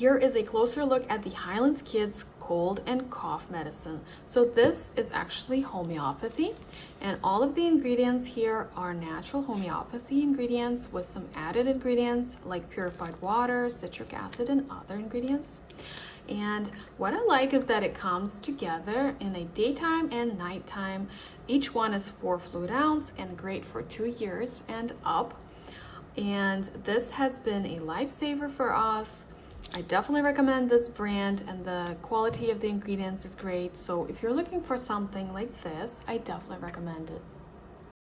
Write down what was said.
Here is a closer look at the Highlands Kids cold and cough medicine. So this is actually homeopathy, and all of the ingredients here are natural homeopathy ingredients with some added ingredients like purified water, citric acid, and other ingredients. And what I like is that it comes together in a daytime and nighttime. Each one is 4 fluid ounce and great for 2 years and up. And this has been a lifesaver for us. I definitely recommend this brand, and the quality of the ingredients is great. So if you're looking for something like this, I definitely recommend it.